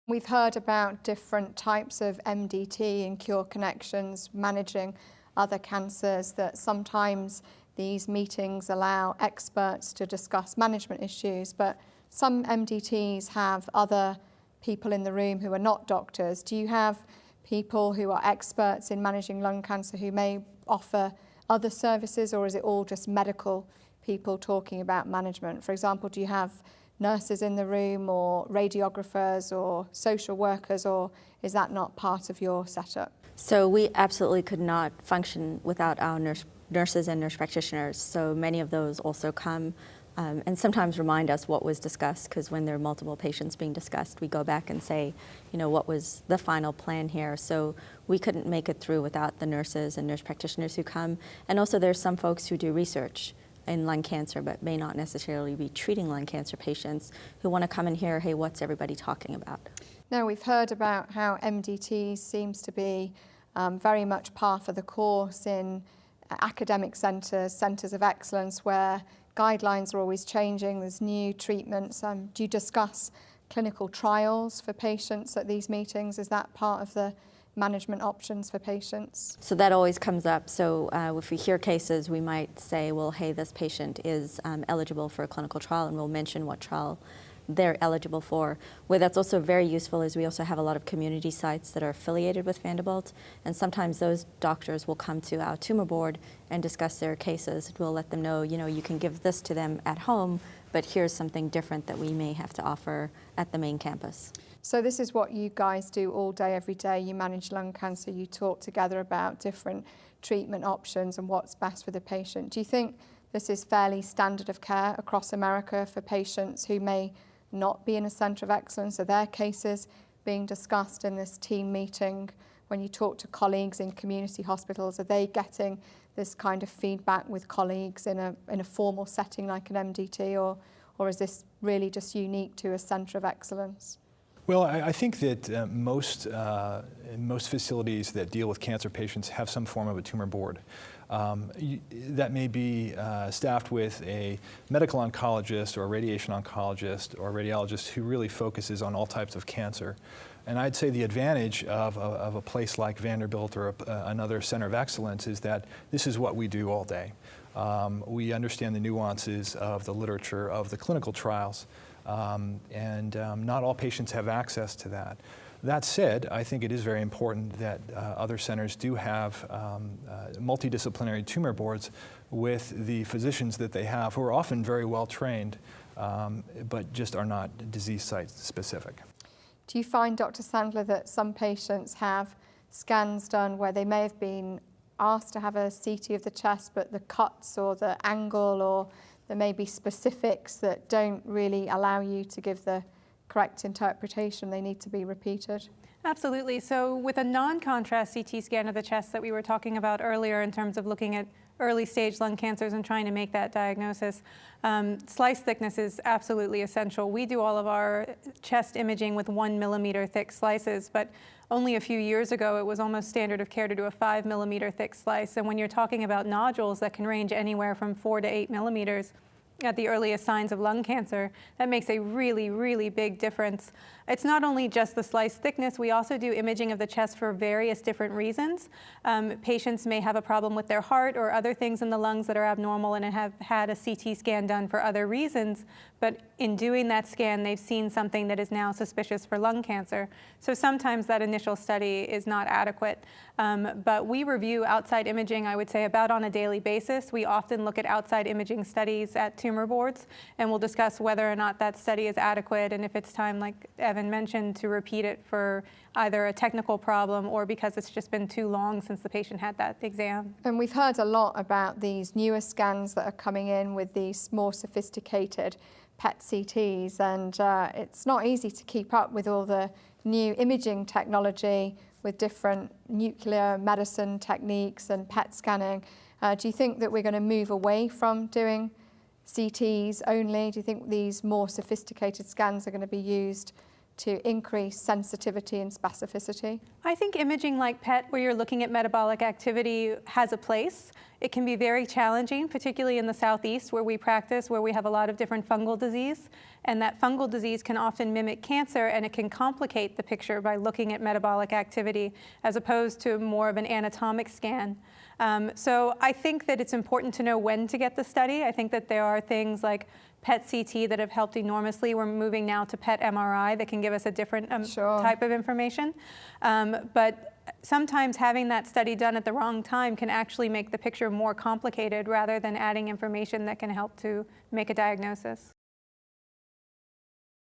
We've heard about different types of MDT and Cure Connections managing other cancers, that sometimes these meetings allow experts to discuss management issues, but some MDTs have other people in the room who are not doctors. Do you have people who are experts in managing lung cancer who may offer other services, or is it all just medical people talking about management? For example, do you have nurses in the room or radiographers or social workers, or is that not part of your setup? So we absolutely could not function without our nurses and nurse practitioners. So many of those also come and sometimes remind us what was discussed, because when there are multiple patients being discussed, we go back and say, you know, what was the final plan here? So we couldn't make it through without the nurses and nurse practitioners who come. And also there's some folks who do research in lung cancer but may not necessarily be treating lung cancer patients, who want to come and hear, hey, what's everybody talking about? Now, we've heard about how MDT seems to be very much par for the course in academic centres of excellence, where guidelines are always changing, there's new treatments. Do you discuss clinical trials for patients at these meetings? Is that part of the management options for patients? So that always comes up. So if we hear cases, we might say, well, hey, this patient is eligible for a clinical trial, and we'll mention what trial they're eligible for. Where that's also very useful is we also have a lot of community sites that are affiliated with Vanderbilt, and sometimes those doctors will come to our tumor board and discuss their cases. We'll let them know, you know, you can give this to them at home, but here's something different that we may have to offer at the main campus. So this is what you guys do all day, every day. You manage lung cancer, you talk together about different treatment options and what's best for the patient. Do you think this is fairly standard of care across America for patients who may not be in a centre of excellence? Are their cases being discussed in this team meeting? When you talk to colleagues in community hospitals, are they getting this kind of feedback with colleagues in a formal setting like an MDT, or is this really just unique to a centre of excellence? Well, I think that most facilities that deal with cancer patients have some form of a tumor board. That may be staffed with a medical oncologist or a radiation oncologist or a radiologist who really focuses on all types of cancer. And I'd say the advantage of a place like Vanderbilt or another center of excellence is that this is what we do all day. We understand the nuances of the literature, of the clinical trials, and not all patients have access to that. That said, I think it is very important that other centers do have multidisciplinary tumor boards with the physicians that they have, who are often very well trained, but just are not disease site specific. Do you find, Dr. Sandler, that some patients have scans done where they may have been asked to have a CT of the chest, but the cuts or the angle, or there may be specifics that don't really allow you to give the correct interpretation, they need to be repeated? Absolutely. So with a non-contrast CT scan of the chest that we were talking about earlier in terms of looking at early stage lung cancers and trying to make that diagnosis, slice thickness is absolutely essential. We do all of our chest imaging with 1 millimeter thick slices, but only a few years ago it was almost standard of care to do a 5 millimeter thick slice. And when you're talking about nodules that can range anywhere from 4 to 8 millimeters, at the earliest signs of lung cancer, that makes a really, really big difference. It's not only just the slice thickness, we also do imaging of the chest for various different reasons. Patients may have a problem with their heart or other things in the lungs that are abnormal and have had a CT scan done for other reasons, but in doing that scan, they've seen something that is now suspicious for lung cancer. So sometimes that initial study is not adequate. But we review outside imaging, I would say, about on a daily basis. We often look at outside imaging studies at tumor boards, and we'll discuss whether or not that study is adequate, and if it's time, like Evan mentioned, to repeat it for either a technical problem or because it's just been too long since the patient had that exam. And we've heard a lot about these newer scans that are coming in with these more sophisticated PET CTs, and it's not easy to keep up with all the new imaging technology with different nuclear medicine techniques and PET scanning. Do you think that we're going to move away from doing CTs only? Do you think these more sophisticated scans are going to be used to increase sensitivity and specificity? I think imaging like PET, where you're looking at metabolic activity, has a place. It can be very challenging, particularly in the southeast where we practice, where we have a lot of different fungal disease. And that fungal disease can often mimic cancer, and it can complicate the picture by looking at metabolic activity as opposed to more of an anatomic scan. So I think that it's important to know when to get the study. I think that there are things like PET CT that have helped enormously. We're moving now to PET MRI that can give us a different type of information. But sometimes having that study done at the wrong time can actually make the picture more complicated rather than adding information that can help to make a diagnosis.